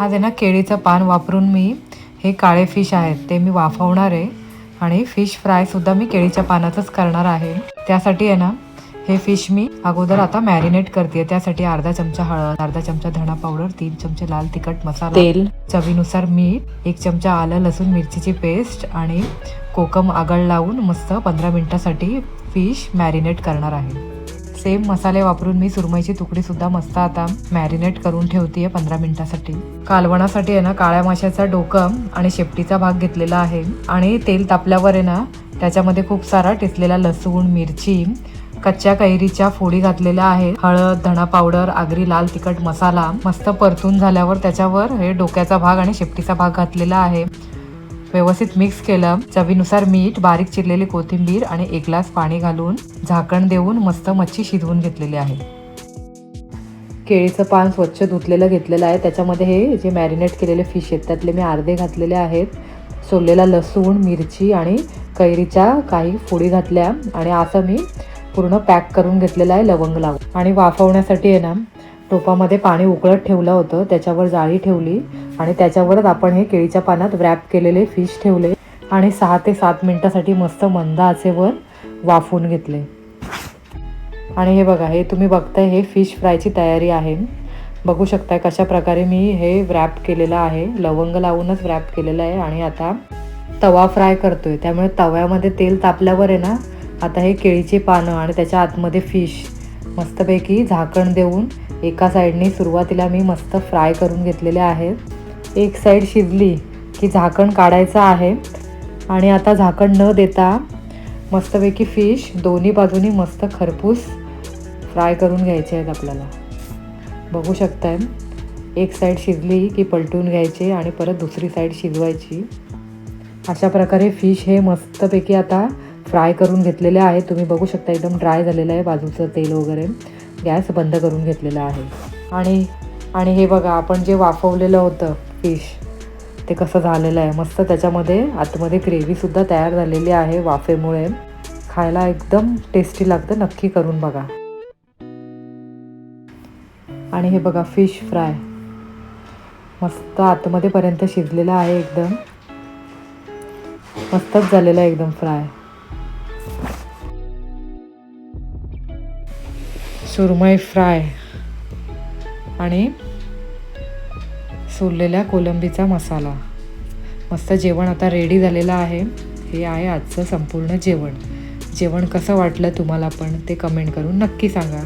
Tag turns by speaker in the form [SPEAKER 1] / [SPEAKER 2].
[SPEAKER 1] आज आहे ना केळीचं पान वापरून मी हे काळे फिश आहेत ते मी वाफवणार आहे आणि फिश फ्रायसुद्धा मी केळीच्या पानातच करणार आहे. त्यासाठी आहे ना हे फिश मी अगोदर आता मॅरिनेट करते. त्यासाठी अर्धा चमचा हळद, अर्धा चमचा धणा पावडर, 3 चमचे लाल तिखट मसाला, तेल, चवीनुसार मीठ, 1 चमचा आलं लसूण मिरचीची पेस्ट आणि कोकम आगळ लावून मस्त 15 मिनिटासाठी फिश मॅरिनेट करणार आहे. सेम मसाले वापरून मी सुरमईची तुकडी सुद्धा मस्त आता मॅरिनेट करून ठेवतीये 15 मिनिटासाठी. कालवणासाठी आहे ना काळ्या माशाचा डोकं आणि शेपटीचा भाग घेतलेला आहे आणि तेल तापल्यावर आहे ना त्याच्यामध्ये खूप सारा ठेचलेला लसूण, मिरची, कच्च्या कैरीच्या फोडी घातलेल्या आहे, हळद, धणा पावडर, आगरी लाल तिखट मसाला मस्त परतून झाल्यावर त्याच्यावर हे डोक्याचा भाग आणि शेपटीचा भाग घातलेला आहे. व्यवस्थित मिक्स केलं. चवीनुसार मीठ, बारीक चिरलेली कोथिंबीर आणि 1 ग्लास पाणी घालून झाकण देऊन मस्त मच्छी शिजवून घेतलेली आहे. केळीचं पान स्वच्छ धुतलेलं घेतलेलं आहे. त्याच्यामध्ये हे जे मॅरिनेट केलेले फिश आहेत त्यातले मी अर्धे घातलेले आहेत. सोललेला लसूण, मिरची आणि कैरीच्या काही फोडी घातल्या आणि असं मी पूर्ण पॅक करून घेतलेलं आहे लवंग लावून. आणि वाफवण्यासाठी आहे ना टोपामध्ये पाणी उकळत ठेवलं होतं, त्याच्यावर जाळी ठेवली आणि त्याच्यावरच आपण हे केळीच्या पानात व्रॅप केलेले फिश ठेवले आणि 6 ते 7 मिनिटासाठी मस्त मंद आचेवर वाफवून घेतले. आणि हे बघा, हे तुम्ही बघताय हे फिश फ्रायची तयारी आहे. बघू शकताय कशा प्रकारे मी हे व्रॅप केलेलं आहे, लवंग लावूनच व्रॅप केलेलं आहे. आणि आता तवा फ्राय करतोय, त्यामुळे तव्यामध्ये तेल तापल्यावर आहे ना आता हे केळीची पानं आणि त्याच्या आतमध्ये फिश मस्तपैकी झाकण देऊन एका साईडने सुरुवातीला मी मस्त फ्राय करून घेतलेले आहेत. एक साईड शिजली की झाकण काढायचं आहे आणि आता झाकण न देता मस्तपैकी फिश दोन्ही बाजूनी मस्त खरपूस फ्राय करून घ्यायचे आहेत आपल्याला. बघू शकताय एक साईड शिजली की पलटून घ्यायचे आणि परत दुसरी साईड शिजवायची. अशा प्रकारे फिश हे मस्तपैकी आता फ्राय करून घेतलेले आहे. तुम्ही बघू शकता एकदम ड्राय झालेलं आहे बाजूचं तेल वगैरे. गॅस बंद करून घेतलेला आहे. आणि हे बघा, आपण जे वाफवलेलं होतं फिश ते कसं झालेलं आहे. मस्त त्याच्यामध्ये आतमध्ये ग्रेव्हीसुद्धा तयार झालेली आहे वाफेमुळे. खायला एकदम टेस्टी लागतं, नक्की करून बघा. आणि हे बघा फिश फ्राय मस्त आतमध्ये पर्यंत शिजलेला आहे, एकदम मस्तच झालेला आहे एकदम फ्राय. सुरमई फ्राय आणि सोललेल्या कोलंबीचा मसाला. मस्त जेवण आता रेडी झालेलं आहे. हे आहे आजचं संपूर्ण जेवण. जेवण कसं वाटलं तुम्हाला पण ते कमेंट करून नक्की सांगा.